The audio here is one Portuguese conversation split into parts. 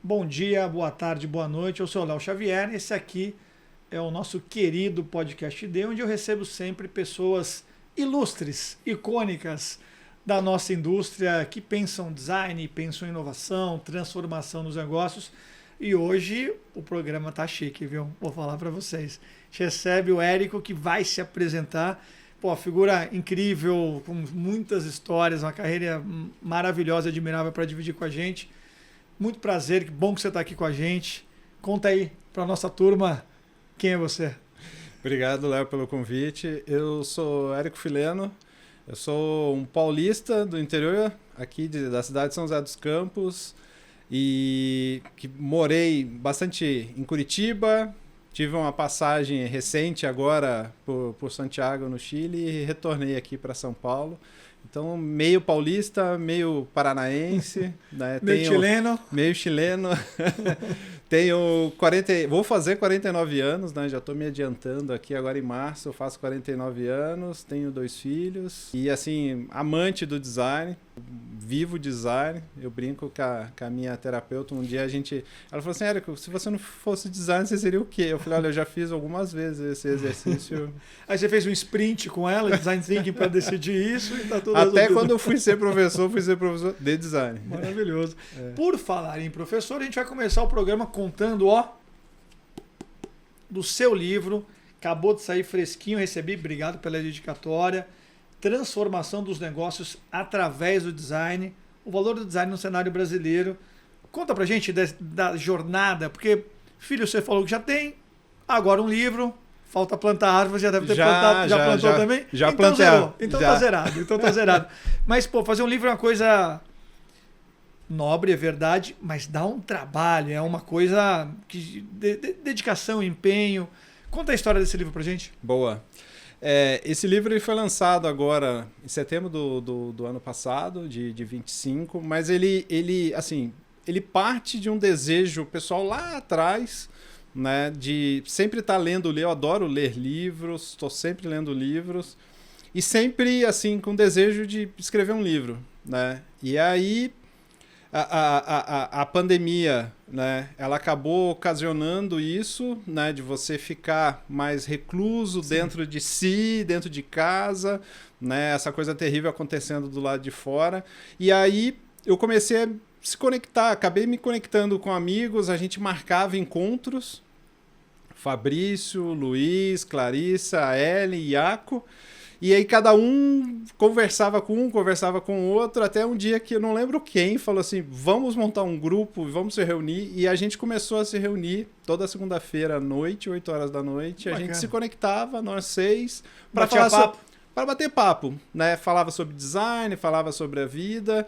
Bom dia, boa tarde, boa noite. Eu sou o Léo Xavier. Esse aqui é o nosso querido Podcast D, onde eu recebo sempre pessoas ilustres, icônicas da nossa indústria que pensam design, pensam inovação, transformação nos negócios. E hoje o programa tá chique, viu? Vou falar para vocês. A gente recebe o Érico, que vai se apresentar. Pô, figura incrível, com muitas histórias, uma carreira maravilhosa, admirável para dividir com a gente. Muito prazer, que bom que você está aqui com a gente. Conta aí para nossa turma quem é você. Obrigado, Léo, pelo convite. Eu sou Érico Fileno, eu sou um paulista do interior, aqui da cidade de São José dos Campos, e que morei bastante em Curitiba, tive uma passagem recente agora por Santiago, no Chile, e retornei aqui para São Paulo. Então, meio paulista, meio paranaense. Né? Chileno. Meio chileno. Vou fazer 49 anos, né? Já estou me adiantando aqui agora em março. Eu faço 49 anos, tenho 2 filhos. E, assim, amante do design, vivo design. Eu brinco com a minha terapeuta. Um dia ela falou assim, Érico, se você não fosse design, você seria o quê? Eu falei, olha, eu já fiz algumas vezes esse exercício. Aí você fez um sprint com ela, design thinking, para decidir isso e tá tudo Até resolvido. quando eu fui ser professor de design. Maravilhoso. Por falar em professor, a gente vai começar o programa contando, do seu livro. Acabou de sair fresquinho, recebi, obrigado pela dedicatória. Transformação dos negócios através do design. O valor do design no cenário brasileiro. Conta pra gente da jornada, porque filho, você falou que já tem, agora um livro. Falta plantar árvore, já deve ter plantado. Já plantou também? Já então plantei. Zerou. Então já. Tá zerado. Mas, pô, fazer um livro é uma coisa nobre, é verdade, mas dá um trabalho, é uma coisa de dedicação, empenho. Conta a história desse livro pra gente. Boa. Esse livro ele foi lançado agora em setembro do ano passado, de 25, mas ele parte de um desejo pessoal lá atrás, né, de sempre estar lendo, eu adoro ler livros, estou sempre lendo livros e sempre assim com desejo de escrever um livro, né? E aí a pandemia, né, ela acabou ocasionando isso, né, de você ficar mais recluso dentro de si, dentro de casa, né, essa coisa terrível acontecendo do lado de fora. E aí eu comecei a se conectar, acabei me conectando com amigos, a gente marcava encontros, Fabrício, Luiz, Clarissa, Ellen, Iaco, e aí cada um conversava com o outro, até um dia que eu não lembro quem falou assim, vamos montar um grupo, vamos se reunir, e a gente começou a se reunir toda segunda-feira à noite, 8 horas da noite, a gente se conectava, nós 6, para bater papo, né? Falava sobre design, falava sobre a vida,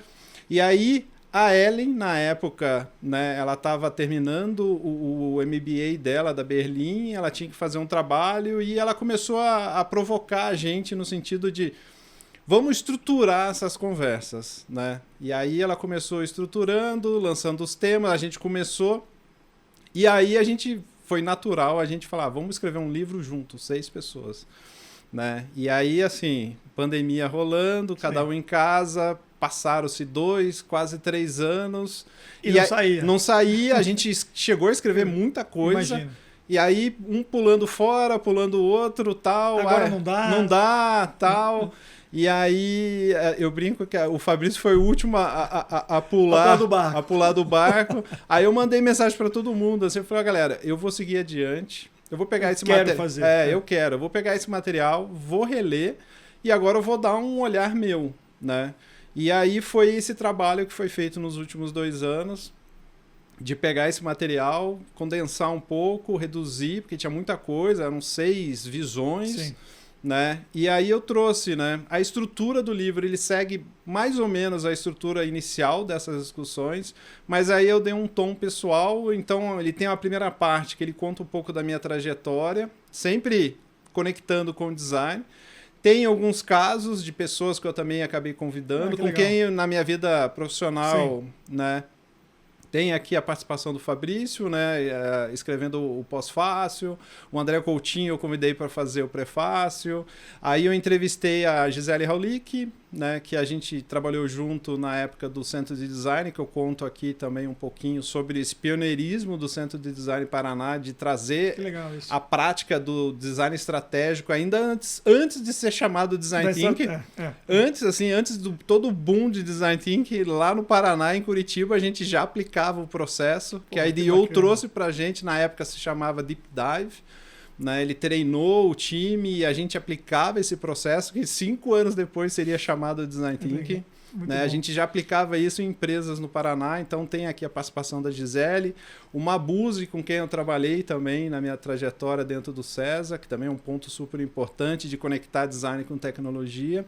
e aí a Ellen, na época, né, ela estava terminando o MBA dela da Berlim, ela tinha que fazer um trabalho e ela começou a provocar a gente no sentido de vamos estruturar essas conversas, né? E aí ela começou estruturando, lançando os temas, a gente começou e aí foi natural a gente falar, vamos escrever um livro juntos, 6 pessoas, né? E aí, assim, pandemia rolando, cada um em casa, passaram-se 2, quase 3 anos. E não saía. Não saía, a gente chegou a escrever muita coisa. Imagina. E aí, um pulando fora, pulando o outro, tal. Agora não dá. Não dá, tal. E aí, eu brinco que o Fabrício foi o último a pular do barco. Aí eu mandei mensagem para todo mundo, assim, eu falei, galera, eu vou seguir adiante. Eu vou pegar esse material. Eu vou pegar esse material, vou reler e agora eu vou dar um olhar meu, né? E aí foi esse trabalho que foi feito nos últimos 2 anos, de pegar esse material, condensar um pouco, reduzir, porque tinha muita coisa, eram 6 visões. Sim. Né? E aí eu trouxe, né, a estrutura do livro, ele segue mais ou menos a estrutura inicial dessas discussões, mas aí eu dei um tom pessoal, então ele tem a primeira parte que ele conta um pouco da minha trajetória, sempre conectando com o design. Tem alguns casos de pessoas que eu também acabei convidando, com quem na minha vida profissional, né, tem aqui a participação do Fabrício, né, escrevendo o pós-fácil. O André Coutinho eu convidei para fazer o prefácio. Aí eu entrevistei a Gisele Raulic, né, que a gente trabalhou junto na época do Centro de Design, que eu conto aqui também um pouquinho sobre esse pioneirismo do Centro de Design Paraná, de trazer a prática do design estratégico ainda antes de ser chamado Design Thinking. Antes do todo o boom de Design Thinking, lá no Paraná, em Curitiba, a gente já aplicava o processo, que a IDEO trouxe para a gente, na época se chamava Deep Dive. Né, ele treinou o time e a gente aplicava esse processo que 5 anos depois seria chamado Design Thinking. Né, a gente já aplicava isso em empresas no Paraná, então tem aqui a participação da Gisele, o Mabuse, com quem eu trabalhei também na minha trajetória dentro do CESA, que também é um ponto super importante de conectar design com tecnologia.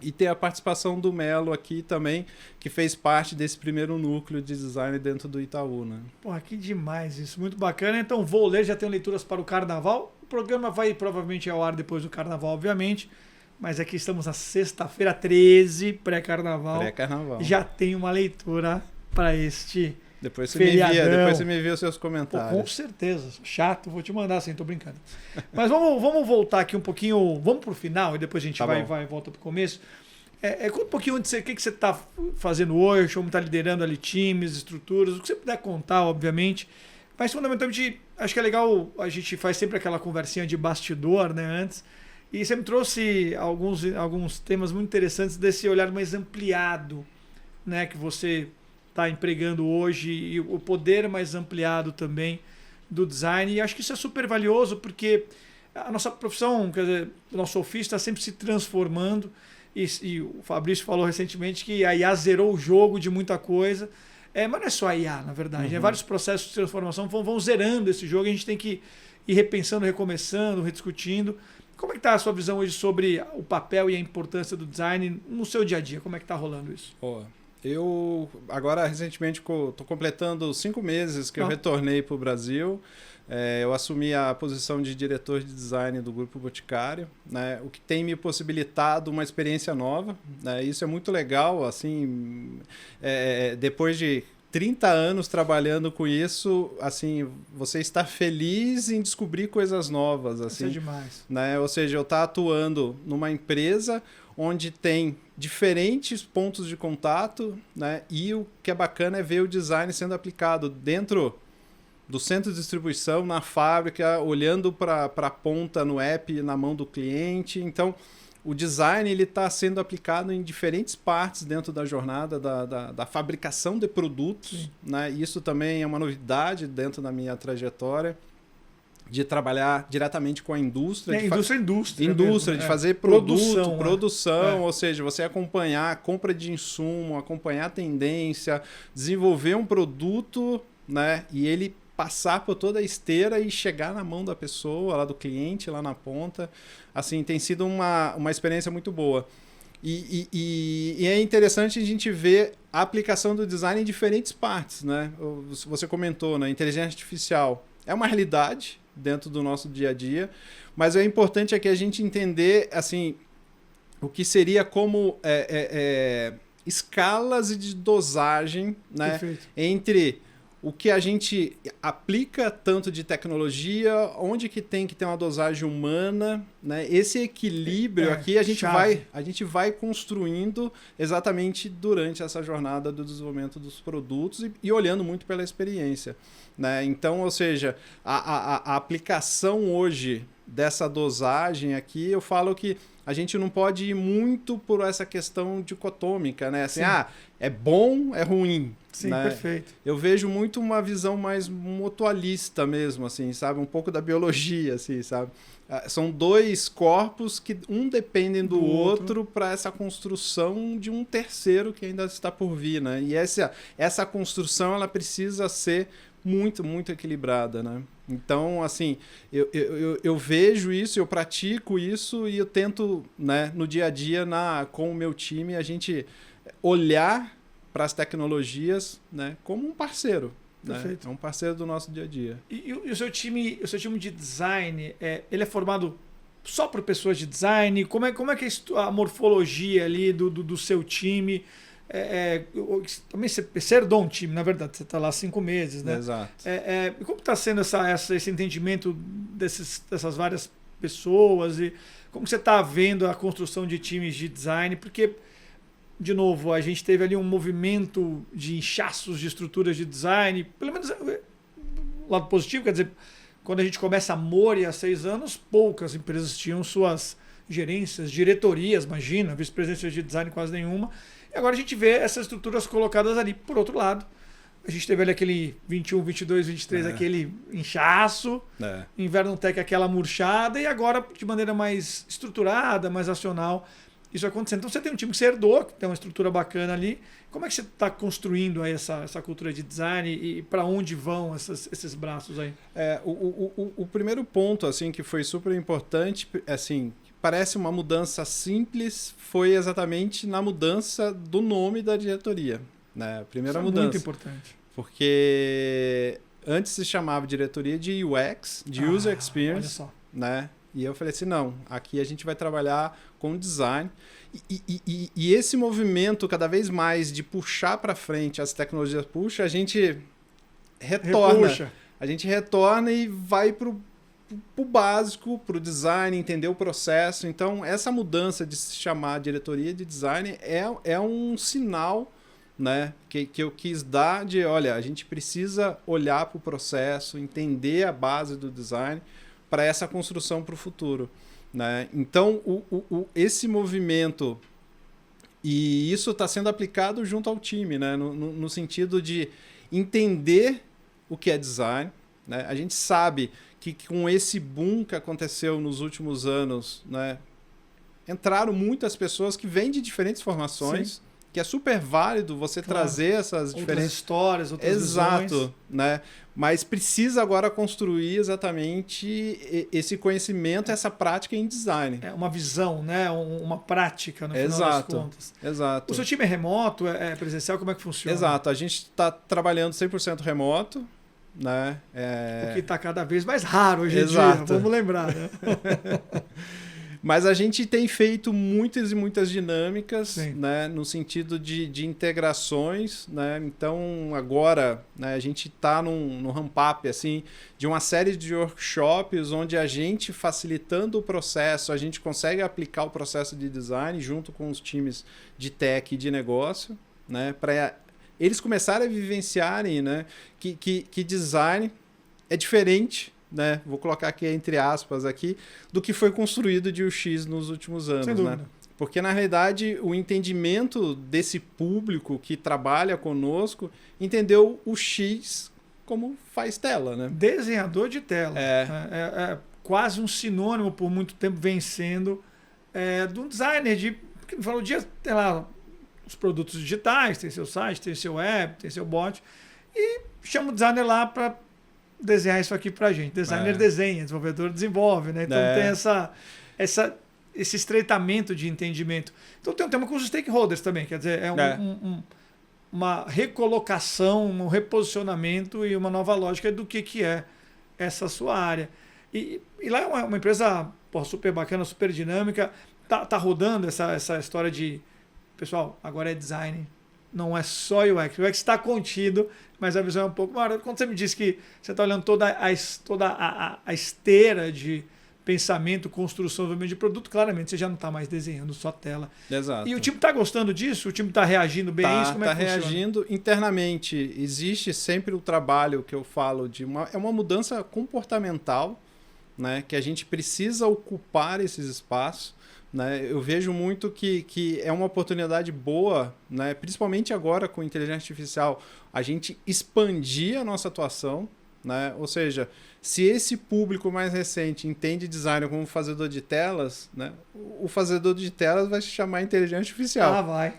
E tem a participação do Melo aqui também, que fez parte desse primeiro núcleo de design dentro do Itaú. Né? Porra, que demais isso, muito bacana. Então vou ler, já tenho leituras para o Carnaval. O programa vai provavelmente ao ar depois do Carnaval, obviamente. Mas aqui estamos na sexta-feira 13, pré-Carnaval. Pré-Carnaval. Já tem uma leitura para este depois você feriadão. me envia os seus comentários. Pô, com certeza. Chato, vou te mandar assim, tô brincando. Mas vamos voltar aqui um pouquinho, vamos pro final e depois a gente volta pro começo. Conta um pouquinho o que você está fazendo hoje, como está liderando ali times, estruturas, o que você puder contar, obviamente. Mas fundamentalmente, acho que é legal, a gente faz sempre aquela conversinha de bastidor, né, antes. E você me trouxe alguns temas muito interessantes desse olhar mais ampliado, né, que você está empregando hoje e o poder mais ampliado também do design. E acho que isso é super valioso porque a nossa profissão, quer dizer, o nosso ofício está sempre se transformando. E o Fabrício falou recentemente que a IA zerou o jogo de muita coisa. Mas não é só a IA, na verdade. Vários processos de transformação vão zerando esse jogo. A gente tem que ir repensando, recomeçando, rediscutindo. Como é que está a sua visão hoje sobre o papel e a importância do design no seu dia a dia? Como é que está rolando isso? Eu, agora, recentemente, estou completando 5 meses que eu retornei para o Brasil. Eu assumi a posição de diretor de design do Grupo Boticário, né, o que tem me possibilitado uma experiência nova. Né, isso é muito legal. Assim, depois de 30 anos trabalhando com isso, assim, você está feliz em descobrir coisas novas. Assim, isso é demais. Né, ou seja, eu estou atuando numa empresa onde tem diferentes pontos de contato, né, e o que é bacana é ver o design sendo aplicado dentro do centro de distribuição, na fábrica, olhando para a ponta no app, na mão do cliente. Então, o design está sendo aplicado em diferentes partes dentro da jornada da fabricação de produtos. Né? Isso também é uma novidade dentro da minha trajetória, de trabalhar diretamente com a indústria. Indústria mesmo, de fazer produção, ou seja, você acompanhar a compra de insumo, acompanhar a tendência, desenvolver um produto, né, e ele passar por toda a esteira e chegar na mão da pessoa, lá do cliente, lá na ponta. Assim, tem sido uma experiência muito boa. E é interessante a gente ver a aplicação do design em diferentes partes. Né? Você comentou, né? Inteligência artificial é uma realidade dentro do nosso dia a dia, mas é importante aqui a gente entender assim, o que seria como escalas de dosagem, né, entre o que a gente aplica tanto de tecnologia, onde que tem que ter uma dosagem humana, né? Esse equilíbrio aqui a gente vai construindo exatamente durante essa jornada do desenvolvimento dos produtos e olhando muito pela experiência. Né? Então, ou seja, a aplicação hoje dessa dosagem aqui, eu falo que a gente não pode ir muito por essa questão dicotômica, né? Assim, é bom, é ruim. Sim, né? Perfeito. Eu vejo muito uma visão mais mutualista mesmo, assim, sabe? Um pouco da biologia, assim, sabe? São dois corpos que um dependem do outro para essa construção de um terceiro que ainda está por vir, né? E essa construção, ela precisa ser muito, muito equilibrada, né? Então, assim, eu vejo isso, eu pratico isso e eu tento, né, no dia a dia, com o meu time, a gente olhar para as tecnologias, né, como um parceiro. Né? É um parceiro do nosso dia a dia. E o seu time de design, ele é formado só por pessoas de design? Como é que é a morfologia ali do seu time? Também você herdou um time, na verdade, você está lá há 5 meses, né? Exato. Como está sendo esse entendimento dessas várias pessoas e Como você está vendo a construção de times de design? Porque, de novo, a gente teve ali um movimento de inchaços de estruturas de design, pelo menos lado positivo, quer dizer, quando a gente começa a Mori há 6 anos, poucas empresas tinham suas gerências, diretorias, imagina, vice-presidência de design quase nenhuma. E agora a gente vê essas estruturas colocadas ali. Por outro lado, a gente teve ali aquele 21, 22, 23, aquele inchaço, Inverno Tech aquela murchada, e agora de maneira mais estruturada, mais acional, isso acontecendo. Então você tem um time que você herdou, que tem uma estrutura bacana ali. Como é que você está construindo aí essa cultura de design e para onde vão esses braços aí? O primeiro ponto assim que foi super importante, assim, parece uma mudança simples, foi exatamente na mudança do nome da diretoria. Né? A primeira mudança. Muito importante. Porque antes se chamava diretoria de UX, de User Experience. Olha só. Né? E eu falei assim, não, aqui a gente vai trabalhar com design. E esse movimento cada vez mais de puxar para frente as tecnologias a gente retorna. Repuxa. A gente retorna e vai para o básico, para o design, entender o processo. Então, essa mudança de se chamar diretoria de design é um sinal, né, que eu quis dar de, olha, a gente precisa olhar para o processo, entender a base do design para essa construção para o futuro. Né? Então, esse movimento, e isso está sendo aplicado junto ao time, né? No sentido de entender o que é design. Né? A gente sabe que com esse boom que aconteceu nos últimos anos, né, entraram muitas pessoas que vêm de diferentes formações, sim, que é super válido você trazer essas diferentes outras histórias, outras Exato, visões. Né? Mas precisa agora construir exatamente esse conhecimento, essa prática em design. É uma visão, né? Uma prática, no final das contas. Exato. O seu time é remoto, é presencial, como é que funciona? Exato, a gente está trabalhando 100% remoto. Né? O que está cada vez mais raro hoje em dia, vamos lembrar. Né? Mas a gente tem feito muitas e muitas dinâmicas, né, no sentido de integrações. Né? Então, agora, né, a gente está no ramp-up assim, de uma série de workshops onde a gente, facilitando o processo, a gente consegue aplicar o processo de design junto com os times de tech e de negócio, né, para eles começarem a vivenciarem, né, que design é diferente, né, vou colocar aqui entre aspas aqui, do que foi construído de UX nos últimos anos. Sem dúvida. Né? Porque, na realidade, o entendimento desse público que trabalha conosco entendeu o X como faz tela. Né? Desenhador de tela. É quase um sinônimo, por muito tempo, vencendo de um designer de... Porque no final do dia, tem lá os produtos digitais, tem seu site, tem seu app, tem seu bot, e chama o designer lá para desenhar isso aqui pra gente. Designer desenha, desenvolvedor desenvolve, né? Então tem esse estreitamento de entendimento. Então tem um tema com os stakeholders também, quer dizer, uma recolocação, um reposicionamento e uma nova lógica do que é essa sua área. E lá é uma empresa super bacana, super dinâmica, tá rodando essa história de, pessoal, agora é design, não é só UX. O UX está contido, mas a visão é um pouco maior. Quando você me disse que você está olhando toda a esteira de pensamento, construção, desenvolvimento de produto, claramente você já não está mais desenhando só tela. Exato. E o time está gostando disso? O time está reagindo bem a isso? Como é que funciona? Está reagindo internamente. Existe sempre o trabalho que eu falo de é uma mudança comportamental, né, que a gente precisa ocupar esses espaços. Né? Eu vejo muito que é uma oportunidade boa, né? Principalmente agora com inteligência artificial, a gente expandir a nossa atuação. Né? Ou seja, se esse público mais recente entende design como fazedor de telas, né? O fazedor de telas vai se chamar inteligência artificial. Vai.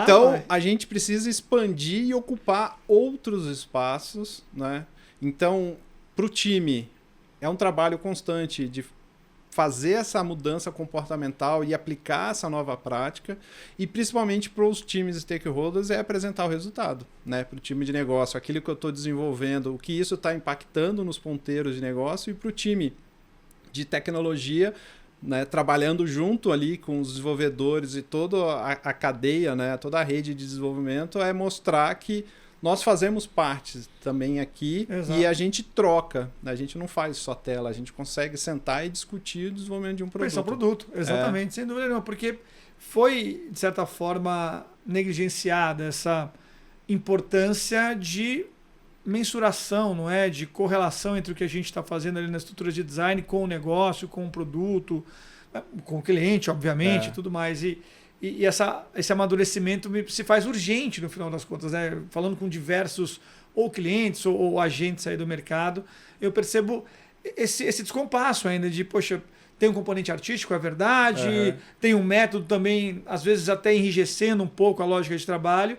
Então, a gente precisa expandir e ocupar outros espaços. Né? Então, para o time, é um trabalho constante de fazer essa mudança comportamental e aplicar essa nova prática, e principalmente para os times stakeholders é apresentar o resultado, né? Para o time de negócio, aquilo que eu estou desenvolvendo, o que isso está impactando nos ponteiros de negócio, e para o time de tecnologia, né? Trabalhando junto ali com os desenvolvedores e toda a cadeia, né? Toda a rede de desenvolvimento, é mostrar que nós fazemos parte também aqui. Exato. E a gente troca, né? A gente não faz só tela, a gente consegue sentar e discutir o desenvolvimento de um produto. Pensar o produto, exatamente, sem dúvida nenhuma, porque foi, de certa forma, negligenciada essa importância de mensuração, não é? De correlação entre o que a gente está fazendo ali na estrutura de design com o negócio, com o produto, com o cliente, obviamente, e tudo mais. E esse amadurecimento se faz urgente no final das contas, né? Falando com diversos ou clientes ou agentes aí do mercado, eu percebo esse descompasso ainda de, poxa, tem um componente artístico, é verdade, tem um método também, às vezes até enrijecendo um pouco a lógica de trabalho,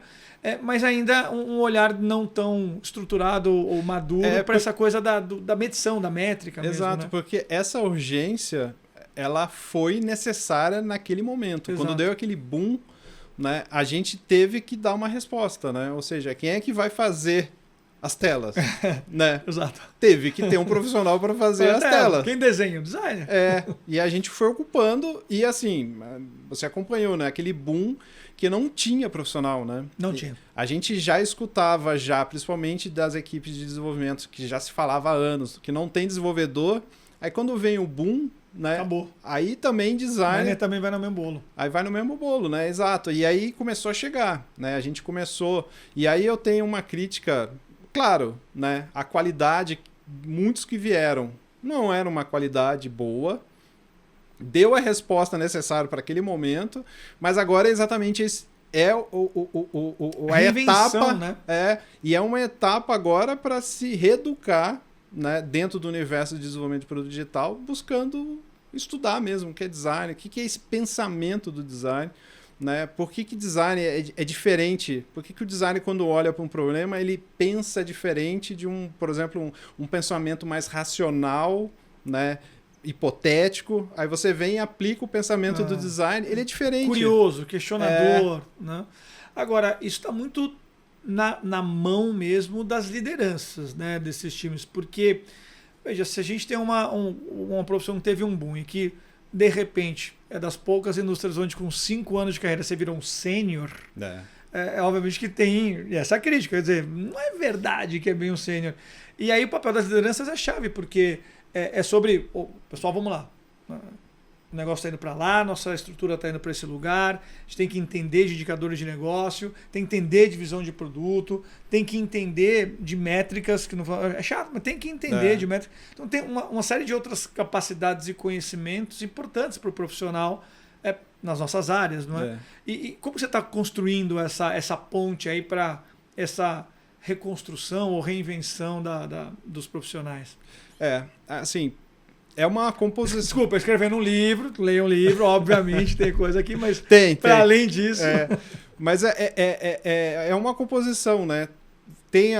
mas ainda um olhar não tão estruturado ou maduro para essa coisa da medição, da métrica mesmo. Exato, né? Porque essa urgência ela foi necessária naquele momento. Exato. Quando deu aquele boom, né, a gente teve que dar uma resposta, né? Ou seja, quem é que vai fazer as telas? Né? Exato. Teve que ter um profissional para fazer as telas. Quem desenha? O designer. E a gente foi ocupando e assim, você acompanhou, né? Aquele boom que não tinha profissional, né? Não tinha. A gente já escutava, principalmente das equipes de desenvolvimento, que já se falava há anos, que não tem desenvolvedor. Aí quando vem o boom, né? Acabou. Aí também design. Também vai no mesmo bolo. Aí vai no mesmo bolo, né? Exato. E aí começou a chegar, né? A gente começou. E aí eu tenho uma crítica, claro, né? A qualidade, muitos que vieram, não era uma qualidade boa. Deu a resposta necessária para aquele momento, mas agora exatamente esse é a etapa, né? E é uma etapa agora para se reeducar, né, dentro do universo de desenvolvimento de produto digital, buscando estudar mesmo o que é design, o que é esse pensamento do design, né? Por que design é diferente? Por que o design, quando olha para um problema, ele pensa diferente de por exemplo, um pensamento mais racional, né? Hipotético, aí você vem e aplica o pensamento do design, ele é diferente. Curioso, questionador. Né? Agora, isso está muito na mão mesmo das lideranças, né, desses times, porque, veja, se a gente tem uma profissão que teve um boom e que, de repente, é das poucas indústrias onde com 5 anos de carreira você virou um sênior, obviamente que tem essa crítica, quer dizer, não é verdade que é bem um sênior. E aí o papel das lideranças é chave, porque é sobre, pessoal, vamos lá, o negócio está indo para lá, nossa estrutura está indo para esse lugar, a gente tem que entender de indicadores de negócio, tem que entender de visão de produto, tem que entender de métricas, que não é chato, mas tem que entender de métricas. Então tem uma série de outras capacidades e conhecimentos importantes para o profissional nas nossas áreas, não é? E como você está construindo essa ponte aí para essa reconstrução ou reinvenção dos profissionais? Assim, é uma composição. Desculpa, escrevendo um livro, leia um livro, obviamente tem coisa aqui, mas para além disso. Mas é uma composição, né? Tem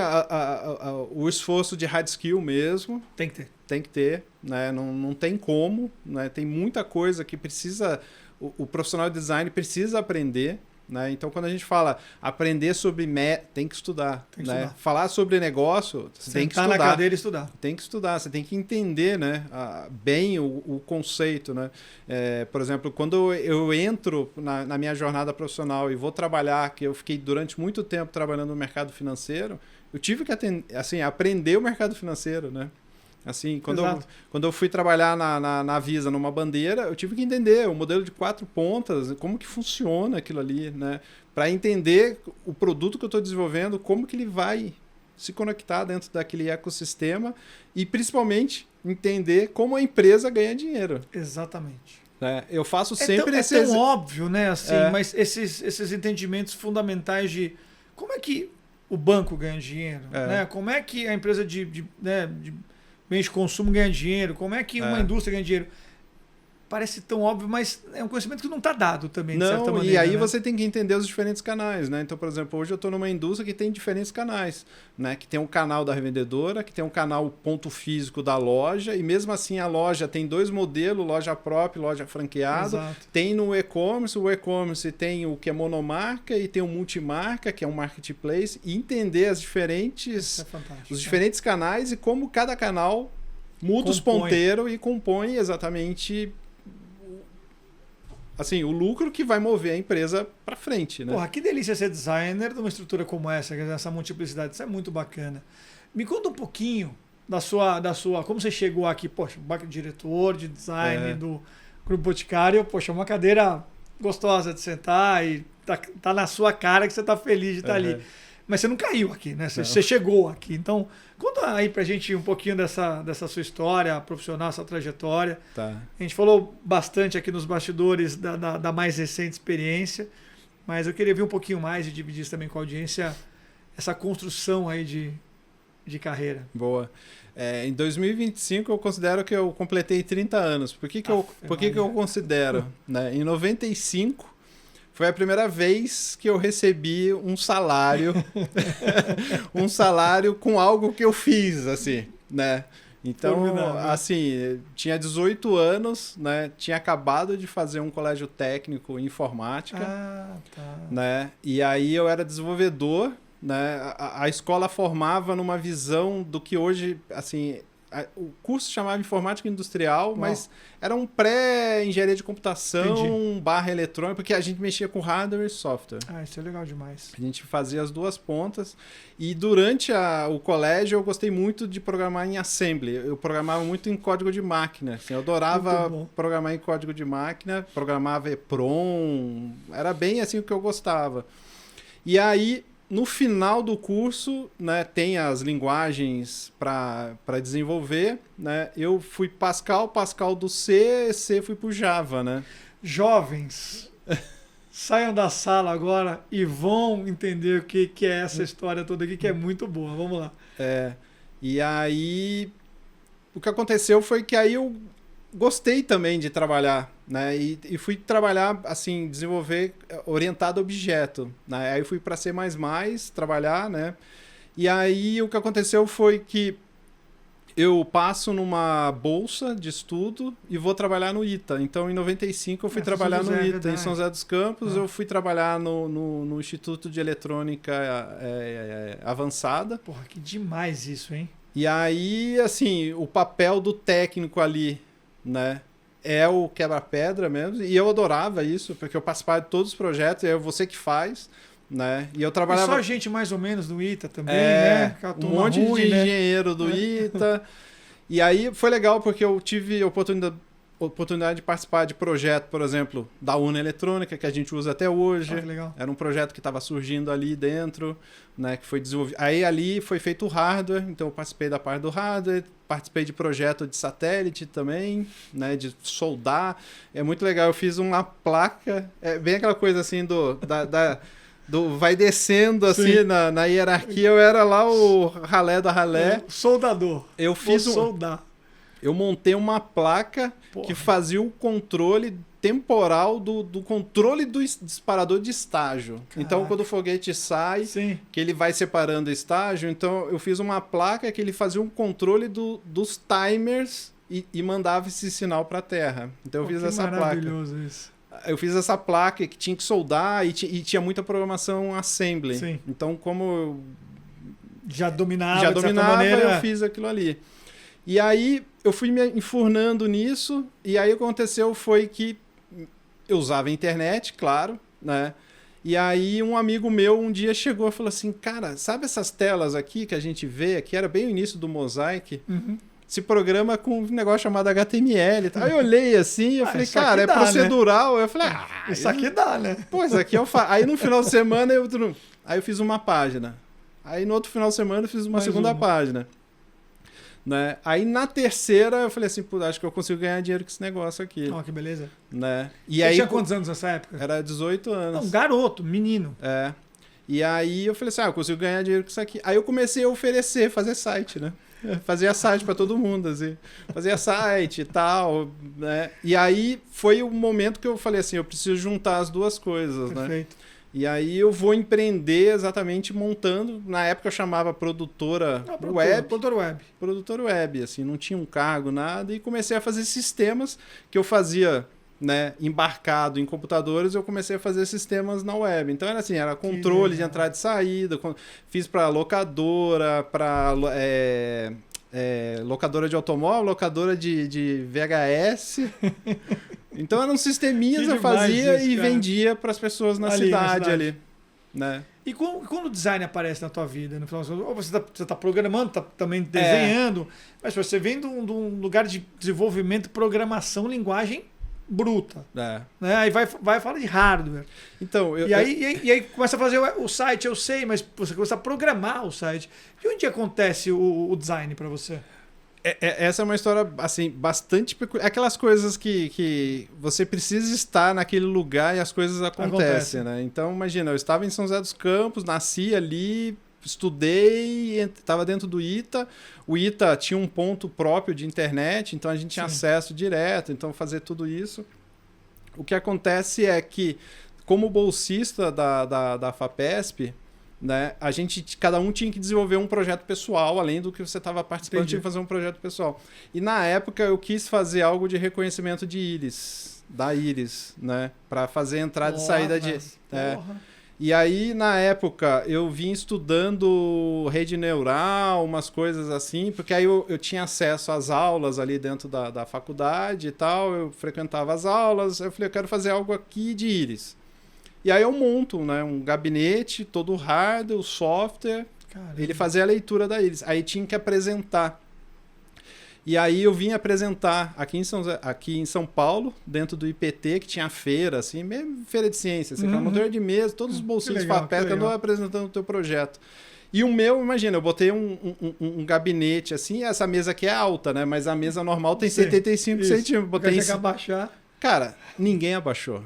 o esforço de hard skill mesmo. Tem que ter. Tem que ter, né? Não tem como, né? Tem muita coisa que precisa. O profissional de design precisa aprender. Né? Então, quando a gente fala aprender sobre tem que estudar. Falar sobre negócio, você tem que estudar. Sentar na cadeira e estudar. Tem que estudar, você tem que entender, né, bem o conceito. Né? Por exemplo, quando eu entro na minha jornada profissional e vou trabalhar, que eu fiquei durante muito tempo trabalhando no mercado financeiro, eu tive que aprender o mercado financeiro, né? Assim, quando eu fui trabalhar na Visa, numa bandeira, eu tive que entender o modelo de 4 pontas, como que funciona aquilo ali, né? Para entender o produto que eu estou desenvolvendo, como que ele vai se conectar dentro daquele ecossistema e, principalmente, entender como a empresa ganha dinheiro. Exatamente. Eu faço sempre esse... É tão óbvio, né? Assim, mas esses entendimentos fundamentais de como é que o banco ganha dinheiro, né? Como é que a empresa de bens de consumo ganha dinheiro, como é que uma indústria ganha dinheiro. Parece tão óbvio, mas é um conhecimento que não está dado também, de certa maneira. E aí você tem que entender os diferentes canais, né? Então, por exemplo, hoje eu estou numa indústria que tem diferentes canais, né? Que tem um canal da revendedora, que tem um canal ponto físico da loja, e mesmo assim a loja tem 2 modelos, loja própria e loja franqueada. Exato. Tem no e-commerce, o e-commerce tem o que é monomarca e tem o multimarca, que é um marketplace, e entender os diferentes canais e como cada canal muda os ponteiros e compõe exatamente assim, o lucro que vai mover a empresa para frente, né? Porra, que delícia ser designer de uma estrutura como essa, essa multiplicidade. Isso é muito bacana. Me conta um pouquinho da sua, como você chegou aqui, poxa, diretor de design do Grupo Boticário, poxa, uma cadeira gostosa de sentar e tá na sua cara que você tá feliz de estar ali. Mas você não caiu aqui, né? Você chegou aqui. Então, conta aí pra gente um pouquinho dessa sua história profissional, essa trajetória. Tá. A gente falou bastante aqui nos bastidores da mais recente experiência, mas eu queria ver um pouquinho mais e dividir isso também com a audiência, essa construção aí de carreira. Boa. Em 2025 eu considero que eu completei 30 anos. Por que eu considero? Né? Em 95 foi a primeira vez que eu recebi um salário, um salário com algo que eu fiz, assim, né? Então, assim, tinha 18 anos, né? Tinha acabado de fazer um colégio técnico em informática, né? E aí eu era desenvolvedor, né? A escola formava numa visão do que hoje, assim, o curso chamava Informática Industrial, mas era um pré-engenharia de computação / eletrônica, porque a gente mexia com hardware e software. Isso é legal demais. A gente fazia as duas pontas. E durante o colégio eu gostei muito de programar em assembly. Eu programava muito em código de máquina. Assim, eu adorava programar em código de máquina, programava EPROM, era bem assim o que eu gostava. E aí, no final do curso, né, tem as linguagens para desenvolver, né? Eu fui Pascal do C fui para o Java, né? Jovens, saiam da sala agora e vão entender o que é essa história toda aqui, que é muito boa. Vamos lá. E aí, o que aconteceu foi que aí eu gostei também de trabalhar, né? E fui trabalhar, assim, desenvolver orientado a objeto, né? Aí fui para C++ trabalhar, né? E aí o que aconteceu foi que eu passo numa bolsa de estudo e vou trabalhar no ITA. Então, em 95, eu fui trabalhar no ITA, em São José dos Campos. Eu fui trabalhar no Instituto de Eletrônica Avançada. Porra, que demais isso, hein? E aí, assim, o papel do técnico ali, né, é o quebra-pedra mesmo, e eu adorava isso, porque eu participava de todos os projetos, é você que faz, né, e eu trabalhava... E só gente mais ou menos do ITA também, né? Um monte de engenheiro do ITA, e aí foi legal, porque eu tive oportunidade de participar de projeto, por exemplo, da Una Eletrônica, que a gente usa até hoje. Que legal. Era um projeto que estava surgindo ali dentro, né, que foi desenvolvido. Aí ali foi feito o hardware, então eu participei da parte do hardware, participei de projeto de satélite também, né, de soldar. É muito legal, eu fiz uma placa, bem aquela coisa assim do vai descendo assim na hierarquia, eu era lá o ralé da ralé. Soldador. Eu fiz soldar. Eu montei uma placa que fazia o controle temporal do controle do disparador de estágio. Caraca. Então, quando o foguete sai, que ele vai separando estágio, então eu fiz uma placa que ele fazia um controle dos timers e mandava esse sinal para a Terra. Então, eu fiz essa placa. Maravilhoso isso. Eu fiz essa placa que tinha que soldar e tinha muita programação assembly. Sim. Então, como eu já dominava, maneira, eu fiz aquilo ali. E aí eu fui me enfurnando nisso, e aí o que aconteceu foi que eu usava a internet, claro, né? E aí um amigo meu um dia chegou e falou assim, cara, sabe essas telas aqui que a gente vê, que era bem o início do Mosaic, se programa com um negócio chamado HTML. Aí eu olhei assim e eu falei, cara, é procedural. Né? Eu falei, isso aqui dá, né? Pô, isso aqui eu faço. Aí no final de semana aí eu fiz uma página. Aí no outro final de semana eu fiz uma segunda página. Né? Aí na terceira eu falei assim, pô, acho que eu consigo ganhar dinheiro com esse negócio aqui. Ó, que beleza. Né? E você aí, tinha quantos anos nessa época? Era 18 anos. Não, garoto, menino. E aí eu falei assim, eu consigo ganhar dinheiro com isso aqui. Aí eu comecei a oferecer, fazer site, né? Fazia site para todo mundo, assim. Fazia site e tal, né? E aí foi o momento que eu falei assim, eu preciso juntar as duas coisas, Perfeito. Né? E aí eu vou empreender exatamente montando, na época eu chamava produtora web. Produtora web, assim, não tinha um cargo, nada, e comecei a fazer sistemas que eu fazia, né, embarcado em computadores, eu comecei a fazer sistemas na web. Então era assim, era controle de entrada e saída, fiz para locadora, para locadora de automóvel, locadora de VHS. Então eram sisteminhas que eu fazia e vendia para as pessoas na cidade ali. Né? E quando o design aparece na tua vida? No final, ou você está programando, está também desenhando, mas você vem de um lugar de desenvolvimento, programação, linguagem bruta. Né? Aí vai falar de hardware. Então, e aí começa a fazer o site, eu sei, mas você começa a programar o site. E onde acontece o design para você? Essa é uma história assim, bastante peculiar. Aquelas coisas que você precisa estar naquele lugar e as coisas acontecem, né? Então, imagina, eu estava em São José dos Campos, nasci ali, estudei, estava dentro do ITA. O ITA tinha um ponto próprio de internet, então a gente tinha acesso direto, então fazer tudo isso. O que acontece é que, como bolsista da FAPESP, né, cada um tinha que desenvolver um projeto pessoal, além do que você estava participando, tinha que fazer um projeto pessoal. E na época eu quis fazer algo de reconhecimento de íris, da íris, né, para fazer entrada e saída de... E aí, na época, eu vim estudando rede neural, umas coisas assim, porque aí eu tinha acesso às aulas ali dentro da faculdade e tal, eu frequentava as aulas, eu falei, eu quero fazer algo aqui de íris. E aí eu monto, né, um gabinete, todo o hardware, o software, ele fazia a leitura da íris. Aí tinha que apresentar. E aí eu vim apresentar aqui em São Paulo, dentro do IPT, que tinha feira, assim, mesmo feira de ciências, aquela montanha de mesa, todos os bolsinhos de papel, andou apresentando o teu projeto. E o meu, imagina, eu botei um gabinete assim, essa mesa aqui é alta, né? Mas a mesa normal tem 75 centímetros. Botei que abaixar. Cara, ninguém abaixou.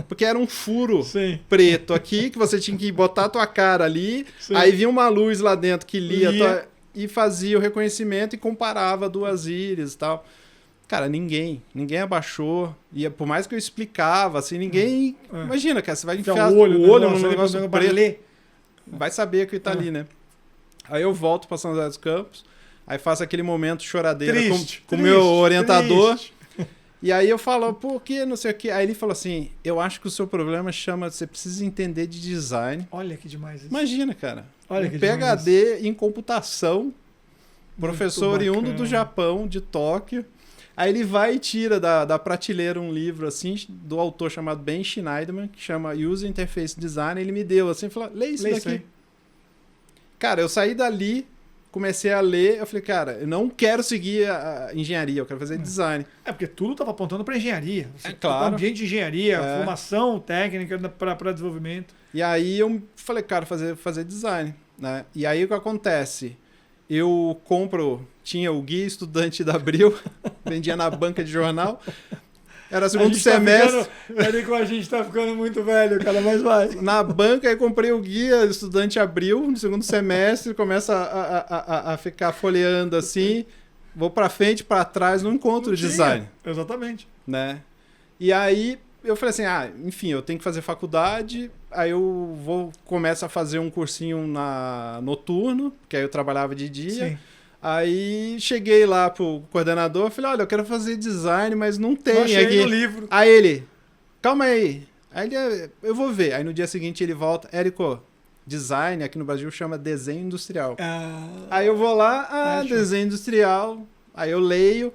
Porque era um furo preto aqui, que você tinha que botar a tua cara ali, aí vinha uma luz lá dentro que lia e fazia o reconhecimento e comparava duas íris e tal. Cara, ninguém abaixou. E por mais que eu explicava, assim, ninguém... Imagina, cara, você vai enfiar o olho no negócio preto, vai saber que tá ali, né? Aí eu volto para São José dos Campos, aí faço aquele momento choradeira com o meu orientador. E aí eu falo, por que não sei o quê? Aí ele falou assim, eu acho que o seu problema você precisa entender de design. Olha que demais isso. Imagina, cara. Olha que PhD em computação, professor oriundo do Japão, de Tóquio. Aí ele vai e tira da prateleira um livro assim, do autor chamado Ben Schneiderman, que chama User Interface Design. Ele me deu assim, falou, lê isso daqui. Cara, eu saí dali, comecei a ler, eu falei, cara, eu não quero seguir a engenharia, eu quero fazer design. Porque tudo estava apontando para engenharia. Claro. Ambiente de engenharia, formação técnica para desenvolvimento. E aí eu falei, cara, fazer design, né? E aí o que acontece? Eu tinha o Guia Estudante da Abril, vendia na banca de jornal. Era segundo semestre. A gente tá ficando muito velho, cara, mas vai. Na banca, eu comprei o Guia Estudante Abril, no segundo semestre, começa a ficar folheando assim, vou pra frente, pra trás, não encontro design. Exatamente. Né? E aí eu falei assim, enfim, eu tenho que fazer faculdade, aí eu começo a fazer um cursinho noturno, porque aí eu trabalhava de dia. Sim. Aí cheguei lá pro coordenador, falei, olha, eu quero fazer design, mas não tem aqui. No livro. Aí ele, calma aí. Aí ele, eu vou ver. Aí no dia seguinte ele volta, Érico, design aqui no Brasil chama desenho industrial. Aí eu vou lá, desenho industrial. Aí eu leio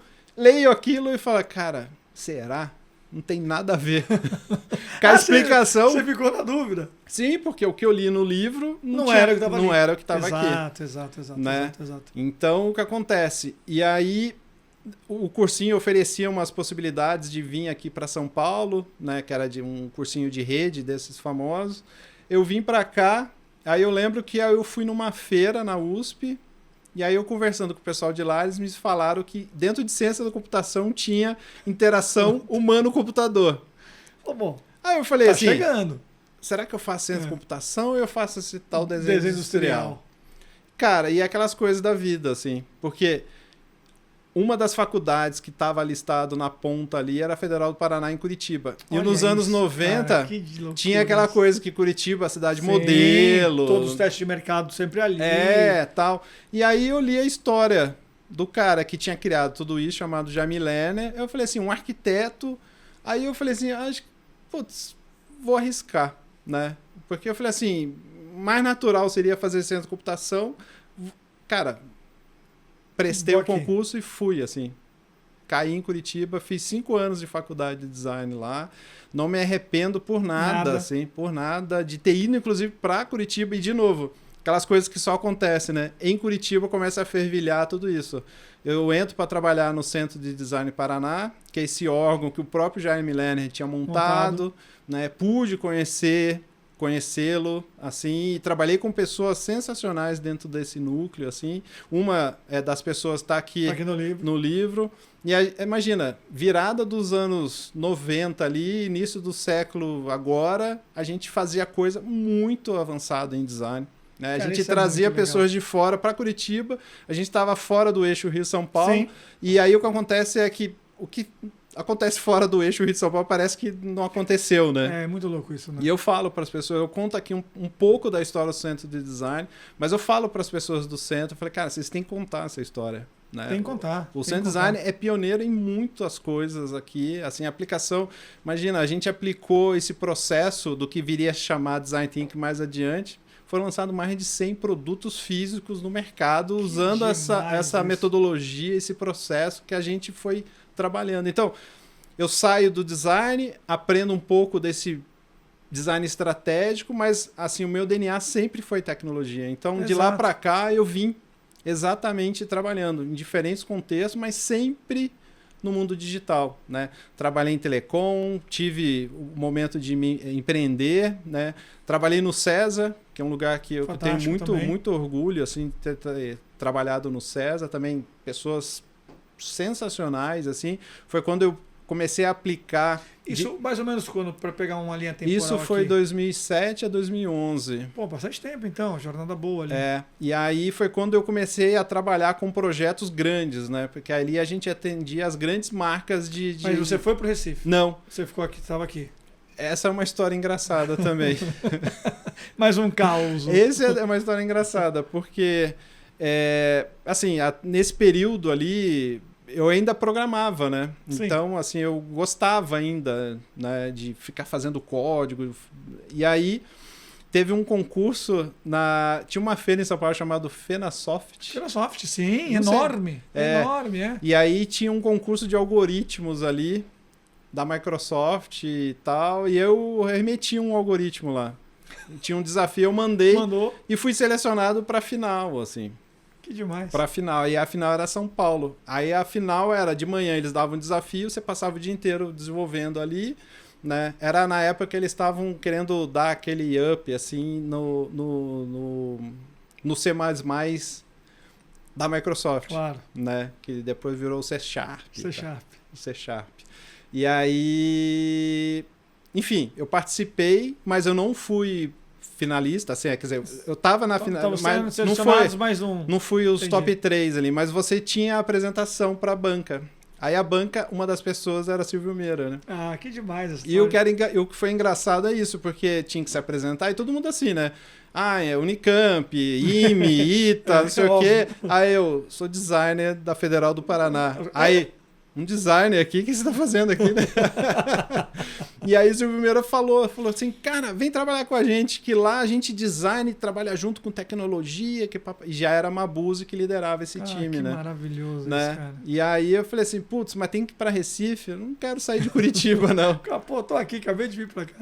aquilo e falo, cara, será? Não tem nada a ver. Com a explicação... Você ficou na dúvida. Sim, porque o que eu li no livro não era o que estava aqui. Exato. Então, o que acontece? E aí, o cursinho oferecia umas possibilidades de vir aqui para São Paulo, né, que era de um cursinho de rede desses famosos. Eu vim para cá, aí eu lembro que eu fui numa feira na USP, e aí eu conversando com o pessoal de lá, eles me falaram que dentro de ciência da computação tinha interação humano-computador. Bom, aí eu falei assim, chegando. Será que eu faço ciência da computação ou eu faço esse tal desenho industrial? Cara, e aquelas coisas da vida, assim, porque uma das faculdades que estava listado na ponta ali era a Federal do Paraná, em Curitiba. Olha, e nos anos 90, tinha aquela coisa que Curitiba, a cidade modelo. Todos os testes de mercado sempre ali. Tal. E aí eu li a história do cara que tinha criado tudo isso, chamado Jamie Lerner. Eu falei assim, um arquiteto. Aí eu falei assim, acho que, vou arriscar, né? Porque eu falei assim, mais natural seria fazer ciência de computação. Cara, prestei Vou o aqui. concurso e fui, assim. Caí em Curitiba, fiz 5 anos de faculdade de design lá. Não me arrependo por nada, assim, por nada, de ter ido, inclusive, para Curitiba. E, de novo, aquelas coisas que só acontecem, né? Em Curitiba começa a fervilhar tudo isso. Eu entro para trabalhar no Centro de Design Paraná, que é esse órgão que o próprio Jaime Lerner tinha montado. Né? Pude conhecê-lo, assim, e trabalhei com pessoas sensacionais dentro desse núcleo, assim. Uma das pessoas está aqui no livro. E aí, imagina, virada dos anos 90 ali, início do século agora, a gente fazia coisa muito avançada em design. Né? A gente trazia pessoas de fora para Curitiba, a gente estava fora do eixo Rio-São Paulo, sim. E aí o que acontece é que o que acontece fora do eixo Rio-São Paulo parece que não aconteceu, né? É muito louco isso, né? E eu falo para as pessoas, eu conto aqui um pouco da história do Centro de Design, mas eu falo para as pessoas do centro, eu falei, cara, vocês têm que contar essa história. Né? Tem que contar. O Centro Design é pioneiro em muitas coisas aqui, assim, a aplicação, imagina, a gente aplicou esse processo do que viria a chamar Design Thinking mais adiante, foram lançados mais de 100 produtos físicos no mercado usando essa metodologia, esse processo que a gente foi trabalhando. Então, eu saio do design, aprendo um pouco desse design estratégico, mas assim, o meu DNA sempre foi tecnologia. Então, exato. De lá para cá, eu vim exatamente trabalhando em diferentes contextos, mas sempre no mundo digital, né? Trabalhei em telecom, tive o momento de me empreender, né? Trabalhei no César, que é um lugar que eu tenho muito orgulho, assim, de ter trabalhado no César, também pessoas sensacionais, assim. Foi quando eu comecei a aplicar... Isso mais ou menos quando, para pegar uma linha temporal Isso foi aqui. 2007 a 2011. Pô, bastante tempo então, jornada boa ali. E aí foi quando eu comecei a trabalhar com projetos grandes, né? Porque ali a gente atendia as grandes marcas de... Mas você foi pro Recife? Não. Você ficou aqui, estava aqui. Essa é uma história engraçada também. Mais um caos. Essa é uma história engraçada, porque assim, nesse período ali... Eu ainda programava, né? Sim. Então, assim, eu gostava ainda, né, de ficar fazendo código. E aí, teve um concurso tinha uma feira em São Paulo chamada Fenasoft. Fenasoft, sim, enorme. Enorme, é. E aí tinha um concurso de algoritmos ali, da Microsoft e tal, e eu remeti um algoritmo lá. Tinha um desafio, eu mandei e fui selecionado para a final, assim. Que demais. Pra final. E a final era São Paulo. Aí a final era de manhã, eles davam um desafio, você passava o dia inteiro desenvolvendo ali, né? Era na época que eles estavam querendo dar aquele up, assim, no C++ da Microsoft. Claro. Né? Que depois virou o C#. O C#. E aí... Enfim, eu participei, mas eu não fui... finalista, assim, quer dizer, eu tava na final, mas não fui os top 3 ali, mas você tinha a apresentação para a banca. Aí a banca, uma das pessoas era Silvio Meira, né? Ah, que demais essa história. E o que foi engraçado é isso, porque tinha que se apresentar e todo mundo assim, né? Ah, é Unicamp, IME, ITA, não sei o quê. Aí eu sou designer da Federal do Paraná. Aí, um designer aqui, o que você está fazendo aqui, né? E aí o Silvio Meira falou assim, cara, vem trabalhar com a gente, que lá a gente design e trabalha junto com tecnologia, e já era a Mabuse que liderava esse time, que né? Maravilhoso né? isso, cara. E aí eu falei assim, putz, mas tem que ir para Recife, eu não quero sair de Curitiba, não. Pô, tô aqui, acabei de vir para cá.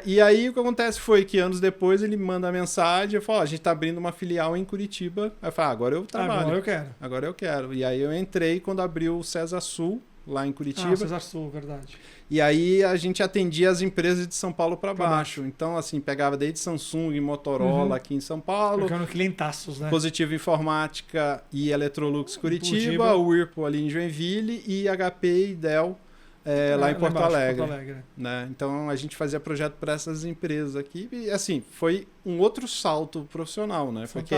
E aí o que acontece foi que anos depois ele me manda a mensagem, eu falo, a gente tá abrindo uma filial em Curitiba. Aí eu falo, agora eu trabalho. Agora eu quero. E aí eu entrei quando abriu o César Sul, lá em Curitiba. César Sul, verdade. E aí a gente atendia as empresas de São Paulo para baixo. Então, assim, pegava desde Samsung e Motorola aqui em São Paulo. Ficando clientaços, né? Positivo Informática e Electrolux Curitiba, o Whirlpool ali em Joinville e HP e Dell lá em Porto Alegre. Né? Então, a gente fazia projeto para essas empresas aqui. E, assim, foi um outro salto profissional, né? Porque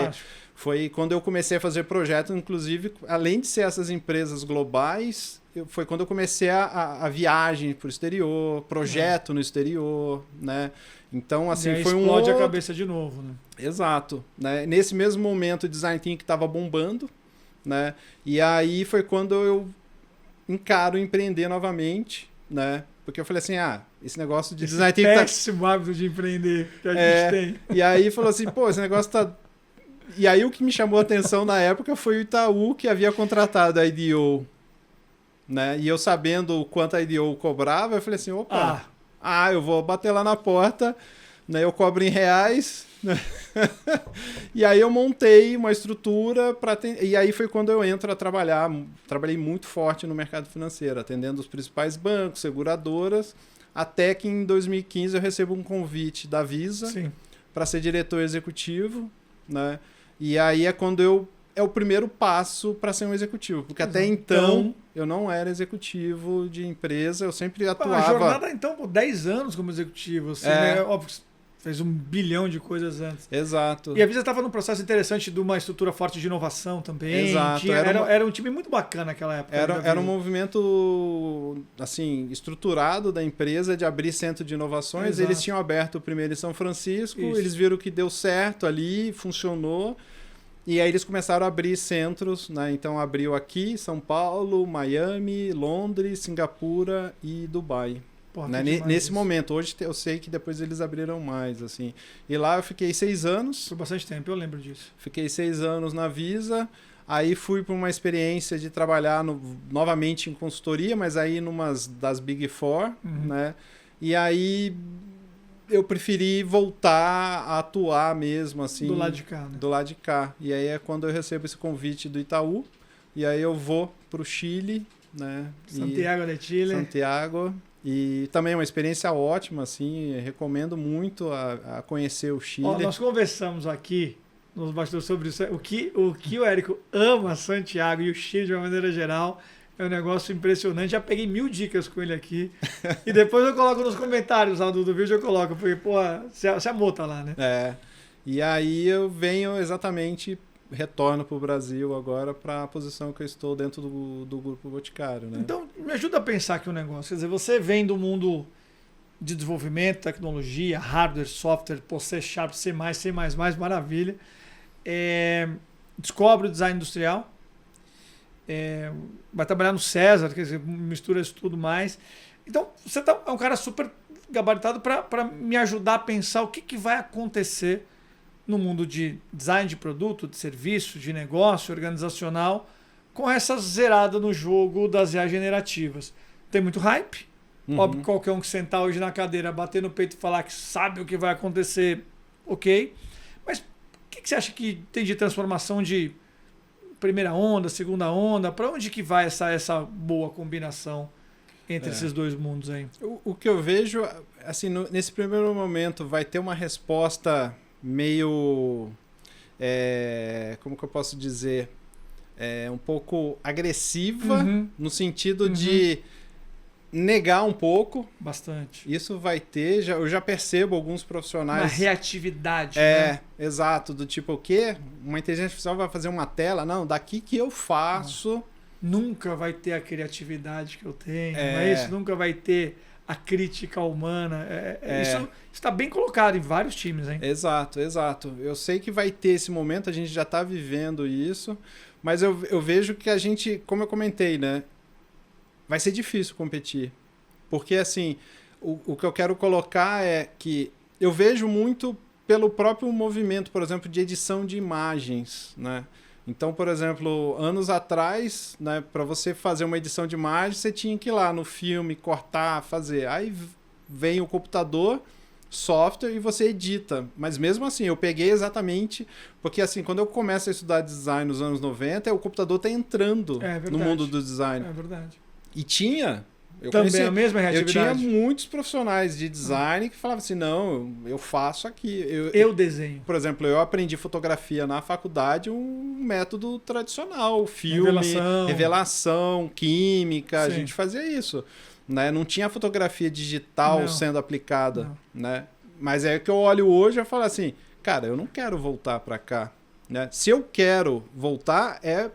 foi quando eu comecei a fazer projeto, inclusive, além de ser essas empresas globais... Foi quando eu comecei a viagem para o exterior, projeto no exterior, né? Então, assim, foi explode a cabeça de novo, né? Exato. Né? Nesse mesmo momento, o Design Thinking estava bombando, né? E aí foi quando eu encaro empreender novamente, né? Porque eu falei assim, esse negócio de Design Thinking... péssimo hábito de empreender que a gente tem. E aí falou assim, pô, esse negócio tá E aí o que me chamou a atenção na época foi o Itaú, que havia contratado a IDEO, né? E eu sabendo o quanto a IDEO cobrava, eu falei assim, opa, eu vou bater lá na porta, né? Eu cobro em reais, né? E aí eu montei uma estrutura e aí foi quando eu entro a trabalhar. Trabalhei muito forte no mercado financeiro, atendendo os principais bancos, seguradoras, até que em 2015 eu recebo um convite da Visa para ser diretor executivo, né? E aí é quando é o primeiro passo para ser um executivo, porque até então eu não era executivo de empresa, eu sempre atuava... A jornada, então, por 10 anos como executivo, assim, né? Óbvio, fez 1 bilhão de coisas antes. Exato. E a Visa estava num processo interessante de uma estrutura forte de inovação também. Exato. Era um time muito bacana naquela época. Era um movimento assim, estruturado da empresa de abrir centro de inovações. Exato. Eles tinham aberto o primeiro em São Francisco, eles viram que deu certo ali, funcionou. E aí eles começaram a abrir centros, né? Então abriu aqui, São Paulo, Miami, Londres, Singapura e Dubai. Né? Nesse momento, hoje eu sei que depois eles abriram mais, assim. E lá eu fiquei 6 anos. Por bastante tempo, eu lembro disso. Fiquei 6 anos na Visa, aí fui para uma experiência de trabalhar novamente em consultoria, mas aí numa das Big Four, né? E aí eu preferi voltar a atuar mesmo, assim. Do lado de cá, né? Do lado de cá. E aí é quando eu recebo esse convite do Itaú, e aí eu vou para o Chile, né? Santiago de Chile. Santiago. E também é uma experiência ótima, assim, recomendo muito a conhecer o Chile. Nós conversamos aqui nos bastidores sobre isso. O que o Érico ama Santiago e o Chile de uma maneira geral é um negócio impressionante. Já peguei 1000 dicas com ele aqui. E depois eu coloco nos comentários lá do vídeo, eu coloco, porque, pô, você amou tá lá, né? E aí eu venho retorno para o Brasil agora para a posição que eu estou dentro do Grupo Boticário, né? Então, me ajuda a pensar aqui um negócio. Quer dizer, você vem do mundo de desenvolvimento, tecnologia, hardware, software, C Sharp, C++, maravilha. Descobre o design industrial. Vai trabalhar no César, quer dizer, mistura isso tudo mais. Então, você é um cara super gabaritado para me ajudar a pensar o que vai acontecer no mundo de design de produto, de serviço, de negócio, organizacional, com essa zerada no jogo das IA generativas. Tem muito hype. Óbvio que qualquer um que sentar hoje na cadeira, bater no peito e falar que sabe o que vai acontecer, ok. Mas o que você acha que tem de transformação de primeira onda, segunda onda? Para onde que vai essa boa combinação entre esses dois mundos aí? O que eu vejo, assim, nesse primeiro momento, vai ter uma resposta meio, como que eu posso dizer, um pouco agressiva, no sentido de negar um pouco. Bastante. Isso vai ter, eu já percebo alguns profissionais... Uma reatividade, né? Exato, do tipo, o quê? Uma inteligência artificial vai fazer uma tela? Não, daqui que eu faço... Nunca vai ter a criatividade que eu tenho, não é isso? Nunca vai ter a crítica humana. Isso está bem colocado em vários times, hein? Exato. Eu sei que vai ter esse momento, a gente já está vivendo isso, mas eu vejo que a gente, como eu comentei, né? Vai ser difícil competir. Porque, assim, o que eu quero colocar é que eu vejo muito pelo próprio movimento, por exemplo, de edição de imagens, né? Então, por exemplo, anos atrás, né, para você fazer uma edição de imagem, você tinha que ir lá no filme, cortar, fazer. Aí vem o computador, software e você edita. Mas mesmo assim, eu peguei exatamente... Porque assim, quando eu começo a estudar design nos anos 90, o computador está entrando no mundo do design. É verdade. E tinha... Também a mesma reatividade. Eu tinha muitos profissionais de design que falavam assim, não, eu faço aqui. Eu desenho. Por exemplo, eu aprendi fotografia na faculdade, um método tradicional, filme, revelação química, a gente fazia isso. Né? Não tinha fotografia digital sendo aplicada. Né? Mas é que eu olho hoje e falo assim, cara, eu não quero voltar para cá. Né? Se eu quero voltar, é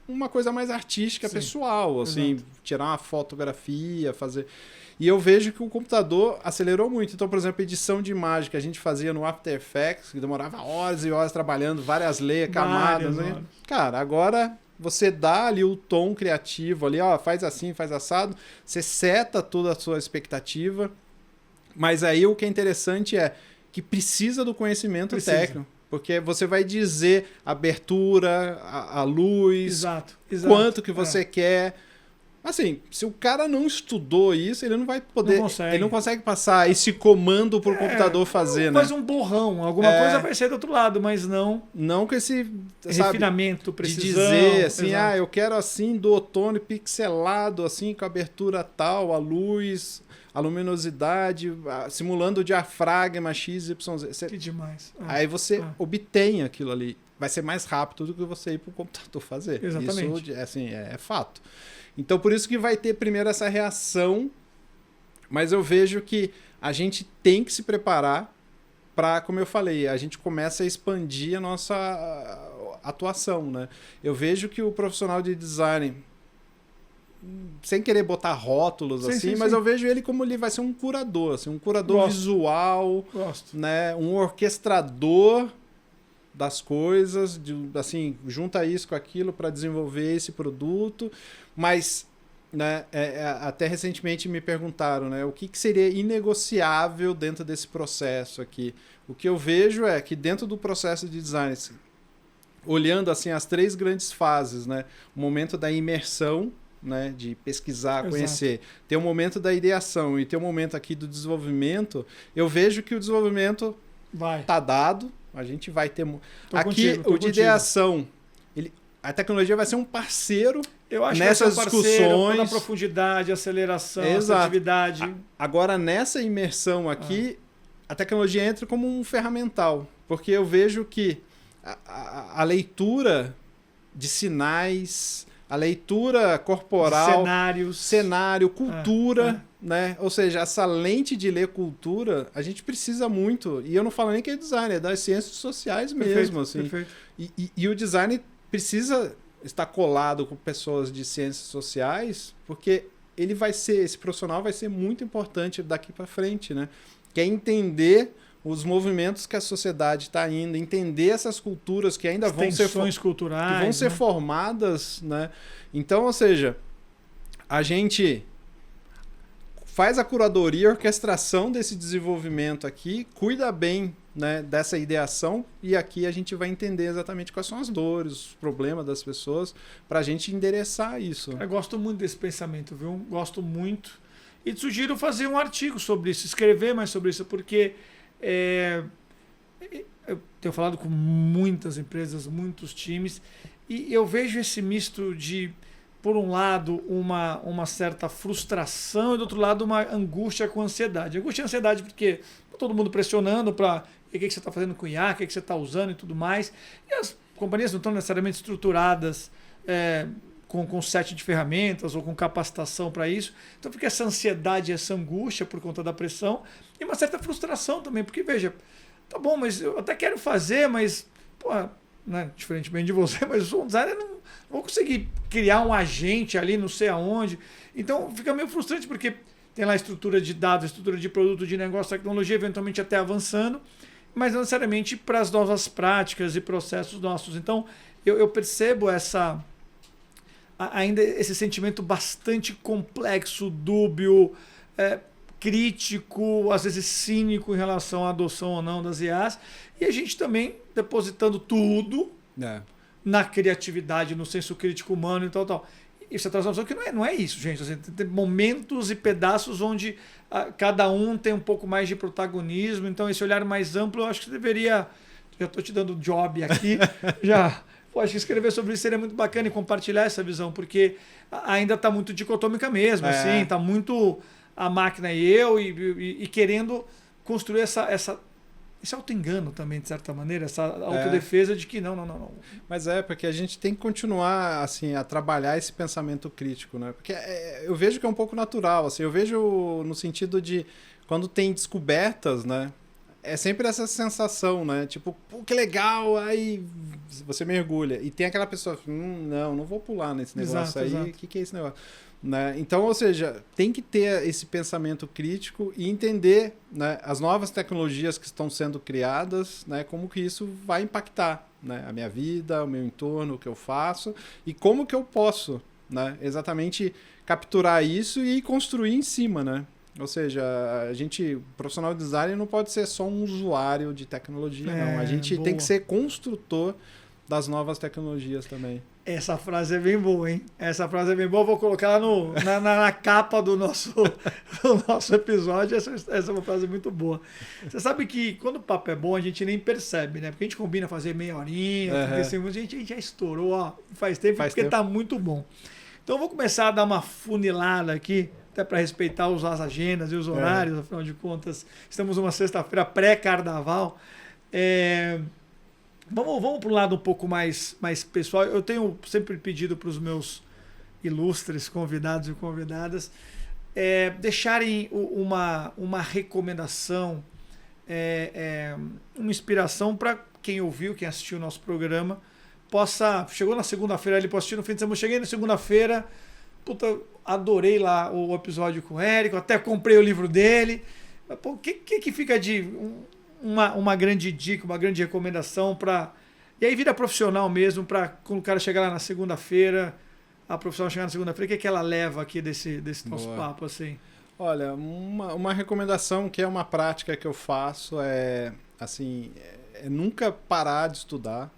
uma coisa mais artística, pessoal, assim, tirar uma fotografia, fazer... E eu vejo que o computador acelerou muito. Então, por exemplo, edição de imagem que a gente fazia no After Effects, que demorava horas e horas trabalhando, várias layers, camadas, né? Cara, agora você dá ali o tom criativo ali, ó, faz assim, faz assado, você seta toda a sua expectativa, mas aí o que é interessante é que precisa do conhecimento técnico. Porque você vai dizer a abertura, a luz, Exato. quanto que você quer. Assim, se o cara não estudou isso, ele não vai poder. Ele não consegue passar esse comando pro computador fazer, né? Faz um borrão, alguma coisa vai sair do outro lado, mas não. Não com esse refinamento, precisão. De dizer assim, eu quero assim do outono pixelado, assim, com a abertura tal, a luz, a luminosidade, simulando o diafragma XYZ. Que demais. Aí você obtém aquilo ali. Vai ser mais rápido do que você ir pro computador fazer. Exatamente. Isso, assim, é fato. Então, por isso que vai ter primeiro essa reação, mas eu vejo que a gente tem que se preparar para, como eu falei, a gente começa a expandir a nossa atuação, né? Eu vejo que o profissional de design, sem querer botar rótulos mas eu vejo ele como ele vai ser um curador, assim, um curador visual, né? Um orquestrador das coisas, assim, junta isso com aquilo para desenvolver esse produto, mas, né, até recentemente me perguntaram, né, o que seria inegociável dentro desse processo aqui. O que eu vejo é que dentro do processo de design, olhando assim as 3 grandes fases, né, o momento da imersão, né, de pesquisar, conhecer, ter o momento da ideação e ter o momento aqui do desenvolvimento, eu vejo que o desenvolvimento está dado. A gente vai ter... Aqui, o de ideação, a tecnologia vai ser um parceiro nessas discussões. Na profundidade, aceleração, assertividade. Agora, nessa imersão aqui, a tecnologia entra como um ferramental. Porque eu vejo que a leitura de sinais, a leitura corporal, cenário, cultura... Né? Ou seja, essa lente de ler cultura, a gente precisa muito. E eu não falo nem que é design, é das ciências sociais mesmo. Assim. E o design precisa estar colado com pessoas de ciências sociais, porque esse profissional vai ser muito importante daqui para frente, né? Que é entender os movimentos que a sociedade está indo, entender essas culturas que ainda vão ser culturais, que vão ser formadas, né? Então, ou seja, a gente faz a curadoria, a orquestração desse desenvolvimento aqui, cuida bem, né, dessa ideação, e aqui a gente vai entender exatamente quais são as dores, os problemas das pessoas, para a gente endereçar isso. Eu gosto muito desse pensamento, viu? Gosto muito. E te sugiro fazer um artigo sobre isso, escrever mais sobre isso, porque eu tenho falado com muitas empresas, muitos times, e eu vejo esse misto de, por um lado, uma certa frustração e, do outro lado, uma angústia com ansiedade. Angústia e ansiedade porque todo mundo pressionando para o que você está fazendo com IA, o que você está usando e tudo mais. E as companhias não estão necessariamente estruturadas com set de ferramentas ou com capacitação para isso. Então fica essa ansiedade, essa angústia por conta da pressão e uma certa frustração também, porque, veja, tá bom, mas eu até quero fazer, mas, pô, né, diferentemente de você, mas eu sou um designer, não vou conseguir criar um agente ali, não sei aonde. Então fica meio frustrante, porque tem lá a estrutura de dados, a estrutura de produto, de negócio, tecnologia, eventualmente até avançando, mas não necessariamente para as novas práticas e processos nossos. Então eu percebo ainda esse sentimento bastante complexo, dúbio, crítico, às vezes cínico em relação à adoção ou não das IAs, e a gente também depositando tudo na criatividade, no senso crítico humano e tal. Isso é transformação que não é isso, gente. Assim, tem momentos e pedaços onde cada um tem um pouco mais de protagonismo, então esse olhar mais amplo eu acho que você deveria... Já estou te dando job aqui, já... Acho que escrever sobre isso seria muito bacana e compartilhar essa visão, porque ainda está muito dicotômica mesmo, assim, está muito a máquina e eu, e querendo construir esse auto-engano também, de certa maneira, essa autodefesa de que não. Mas porque a gente tem que continuar assim, a trabalhar esse pensamento crítico, né? Porque eu vejo que é um pouco natural, assim, eu vejo no sentido de quando tem descobertas, né? É sempre essa sensação, né? Tipo, pô, que legal, aí você mergulha. E tem aquela pessoa, não vou pular nesse negócio aí, o que é esse negócio? Né? Então, ou seja, tem que ter esse pensamento crítico e entender, né, as novas tecnologias que estão sendo criadas, né, como que isso vai impactar, né, a minha vida, o meu entorno, o que eu faço, e como que eu posso, né, exatamente capturar isso e construir em cima, né? Ou seja, o profissional de design não pode ser só um usuário de tecnologia, não. A gente tem que ser construtor das novas tecnologias também. Essa frase é bem boa, hein? Essa frase é bem boa. Vou colocar lá na capa do nosso episódio. Essa é uma frase muito boa. Você sabe que quando o papo é bom, a gente nem percebe, né? Porque a gente combina fazer meia horinha, porque assim, a gente já estourou, ó, faz tempo, porque tá muito bom. Então eu vou começar a dar uma funilada aqui, até para respeitar as agendas e os horários, afinal de contas, estamos numa sexta-feira pré-carnaval. Vamos para um lado um pouco mais pessoal. Eu tenho sempre pedido para os meus ilustres convidados e convidadas deixarem uma recomendação, uma inspiração para quem ouviu, quem assistiu o nosso programa, chegou na segunda-feira, ele pode assistir no fim de semana. Cheguei na segunda-feira, adorei lá o episódio com o Érico, até comprei o livro dele. Mas, o que fica de uma grande dica, uma grande recomendação para... E aí vira profissional mesmo, para quando o cara chegar lá na segunda-feira, a profissional chegar na segunda-feira, o que ela leva aqui desse nosso papo, assim? Olha, uma recomendação que é uma prática que eu faço é nunca parar de estudar.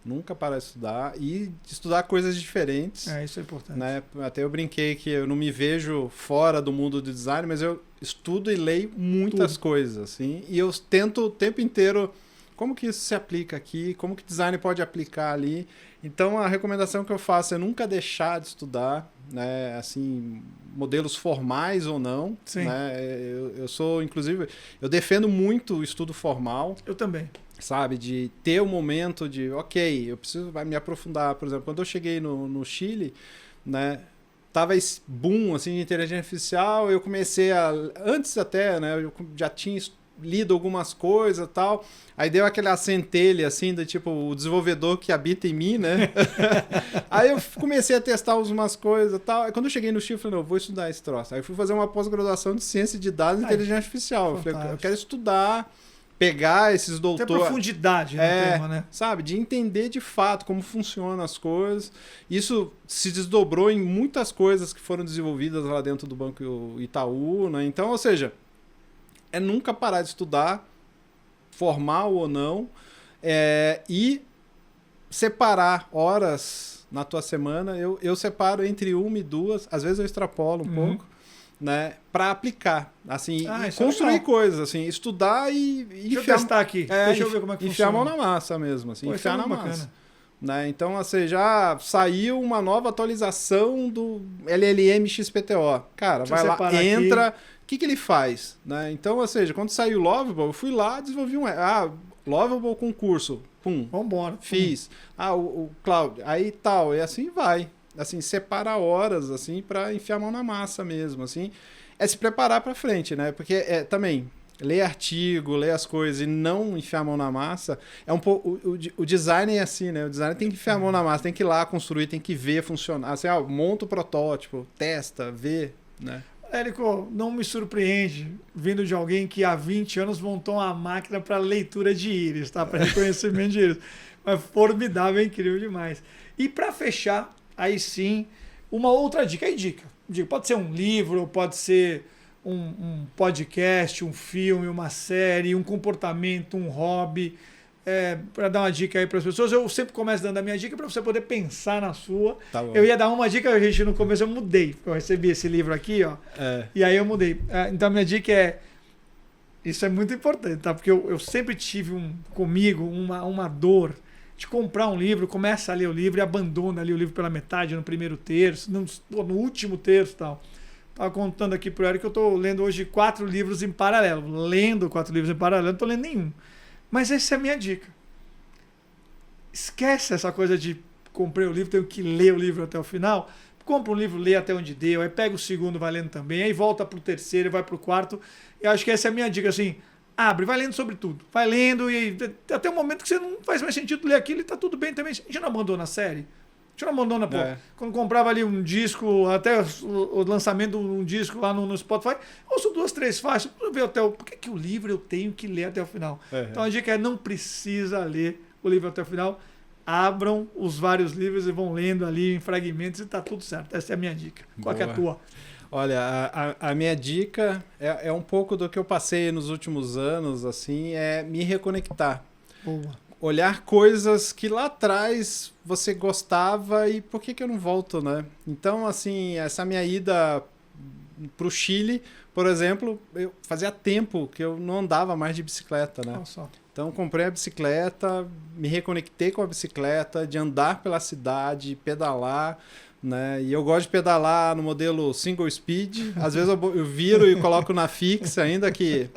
Nunca parar de estudar e de estudar coisas diferentes. Isso é importante. Né? Até eu brinquei que eu não me vejo fora do mundo do design, mas eu estudo e leio muitas coisas, assim, e eu tento o tempo inteiro como que isso se aplica aqui, como que design pode aplicar ali. Então a recomendação que eu faço é nunca deixar de estudar, né? Assim, modelos formais ou não. Sim. Né? Eu sou, inclusive, eu defendo muito o estudo formal. Eu também. Sabe, de ter um momento de, ok, eu preciso me aprofundar. Por exemplo, quando eu cheguei no Chile, né, tava esse boom assim, de inteligência artificial, eu comecei antes até, né, eu já tinha lido algumas coisas e tal, aí deu aquela centelha assim, do tipo, o desenvolvedor que habita em mim, né? Aí eu comecei a testar umas coisas e tal, aí quando eu cheguei no Chile, eu falei, não, eu vou estudar esse troço. Aí eu fui fazer uma pós-graduação de ciência de dados e inteligência artificial. Eu falei, eu quero estudar, pegar esses doutores... Tem profundidade no tema, né? Sabe, de entender de fato como funcionam as coisas. Isso se desdobrou em muitas coisas que foram desenvolvidas lá dentro do Banco Itaú, né? Então, ou seja, é nunca parar de estudar, formal ou não, e separar horas na tua semana. Eu separo entre 1 e 2, às vezes eu extrapolo um pouco, né, para aplicar, assim, construir coisas, assim, estudar e deixa eu testar aqui, deixa eu ver como é que enfiar funciona. A mão na massa mesmo, assim, enfiar na massa. Bacana. Né? Então, assim, já saiu uma nova atualização do LLM XPTO. Cara, vai lá, entra, o que ele faz? Né? Então, ou seja, quando saiu o Lovable, eu fui lá, desenvolvi Lovable concurso, pum, vambora, fiz. O Cloud, aí tal, e assim vai. Assim, separa horas, assim, para enfiar a mão na massa mesmo, assim. É se preparar para frente, né? Porque também ler artigo, ler as coisas e não enfiar a mão na massa, é um pouco... O design é assim, né? O design tem que enfiar a mão na massa, tem que ir lá construir, tem que ver funcionar. Assim, monta o protótipo, testa, vê, né? Érico, não me surpreende vindo de alguém que há 20 anos montou uma máquina para leitura de íris, tá? Para reconhecimento de íris. Mas formidável, é incrível demais. E para fechar, aí sim, uma outra dica. Aí dica. Pode ser um livro, pode ser um podcast, um filme, uma série, um comportamento, um hobby. Para dar uma dica aí para as pessoas. Eu sempre começo dando a minha dica para você poder pensar na sua. Tá bom. Eu ia dar uma dica, gente, no começo eu mudei. Eu recebi esse livro aqui, ó. E aí eu mudei. Então a minha dica isso é muito importante, tá? Porque eu sempre tive comigo uma dor de comprar um livro, começa a ler o livro e abandona ali o livro pela metade, no primeiro terço, no último terço e tal. Estava contando aqui pro Eric que eu estou lendo hoje 4 livros em paralelo. Lendo 4 livros em paralelo, não estou lendo nenhum. Mas essa é a minha dica. Esquece essa coisa de comprei o livro, tenho que ler o livro até o final. Compra um livro, lê até onde deu, aí pega o segundo, vai lendo também, aí volta pro terceiro, vai pro quarto. Eu acho que essa é a minha dica, assim, abre, vai lendo sobre tudo. Vai lendo e até o momento que você não faz mais sentido ler aquilo e tá tudo bem também. A gente não abandona a série. A gente não abandona, pô. Quando comprava ali um disco, até o lançamento de um disco lá no Spotify, ouço 2, 3 faixas, ver até por que o livro eu tenho que ler até o final? Então a dica não precisa ler o livro até o final. Abram os vários livros e vão lendo ali em fragmentos e tá tudo certo. Essa é a minha dica. Qual que é a tua? Olha, a minha dica é um pouco do que eu passei nos últimos anos, assim, é me reconectar. Boa. Olhar coisas que lá atrás você gostava e por que eu não volto, né? Então, assim, essa minha ida pro Chile, por exemplo, eu fazia tempo que eu não andava mais de bicicleta, né? Olha só. Então, comprei a bicicleta, me reconectei com a bicicleta, de andar pela cidade, pedalar, né? E eu gosto de pedalar no modelo single speed. Às vezes eu viro e coloco na fixa, ainda que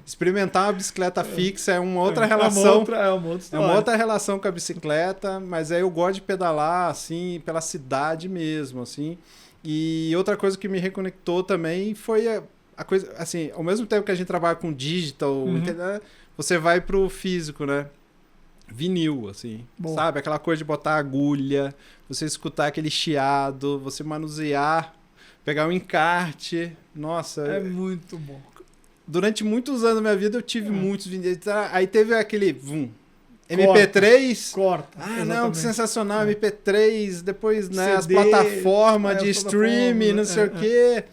experimentar uma bicicleta fixa é uma outra relação. É uma outra história. É uma outra relação com a bicicleta, mas aí eu gosto de pedalar assim pela cidade mesmo, assim. E outra coisa que me reconectou também foi a coisa, assim, ao mesmo tempo que a gente trabalha com digital, você vai pro físico, né? Vinil, assim, Boa. sabe? Aquela coisa de botar agulha, você escutar aquele chiado, você manusear, pegar um encarte. Nossa, É muito bom. durante muitos anos da minha vida eu tive muitos vinil. Aí teve aquele MP3. Corta. Ah, não, exatamente. que sensacional, MP3, depois, né, as CD, plataformas de as streaming, não plataformas, sei o quê,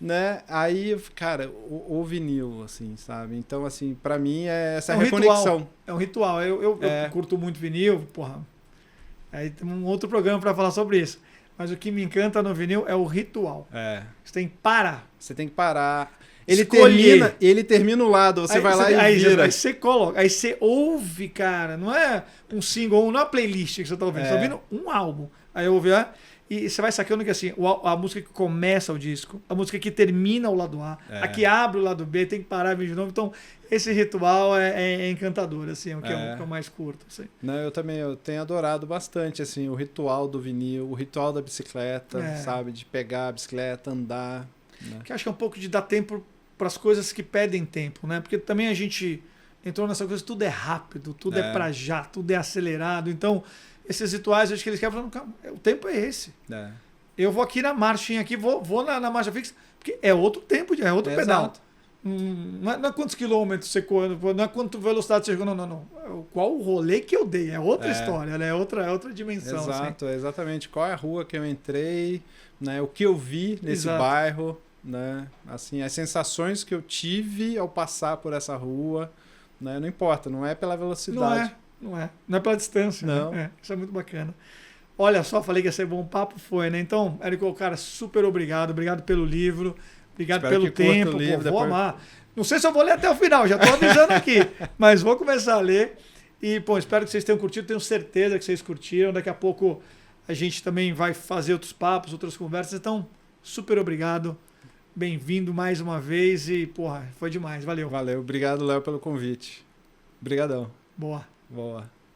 né? Aí, cara, o vinil, assim, sabe? Então, assim, pra mim é essa reconexão. Ritual. É um ritual. Eu curto muito vinil, porra. Aí tem um outro programa para falar sobre isso. Mas o que me encanta no vinil é o ritual. Você tem que parar. Você tem que parar. Escolher. Ele termina o lado, você vai lá e vira. Aí você coloca, aí você ouve, cara. Não é um single, não é uma playlist que você tá ouvindo. Você tá ouvindo um álbum. Aí eu ouvi, e você vai sacando que assim, a música que começa o disco, a música que termina o lado A, a que abre o lado B, tem que parar e vir de novo. Então, esse ritual é encantador, assim, é o que eu mais curto. Assim. Não, eu tenho adorado bastante, assim, o ritual do vinil, o ritual da bicicleta, sabe? De pegar a bicicleta, andar. Né? Que acho que é um pouco de dar tempo para as coisas que pedem tempo, né? Porque também a gente entrou nessa coisa, tudo é rápido, tudo é para já, tudo é acelerado. Então, esses rituais, acho que eles querem falar, o tempo é esse. Eu vou aqui na marchinha, aqui, vou na marcha fixa, porque é outro tempo, é outro pedal. Não é quantos quilômetros você corre, não é quanto velocidade você chegou, não. Qual o rolê que eu dei? É outra história, né? É outra dimensão. Exato, assim. Exatamente. Qual é a rua que eu entrei, né? O que eu vi nesse bairro, né? Assim, as sensações que eu tive ao passar por essa rua, né? Não importa, não é pela velocidade. Não é pela distância. Não. Né? Isso é muito bacana. Olha só, falei que ia ser bom papo, foi, né? Então, Érico, cara, super obrigado. Obrigado pelo livro. Obrigado pelo tempo. Vou amar. Não sei se eu vou ler até o final, já estou avisando aqui. Mas vou começar a ler. E, espero que vocês tenham curtido. Tenho certeza que vocês curtiram. Daqui a pouco a gente também vai fazer outros papos, outras conversas. Então, super obrigado. Bem-vindo mais uma vez. E, foi demais. Valeu. Valeu. Obrigado, Léo, pelo convite. Obrigadão. Boa. Boa.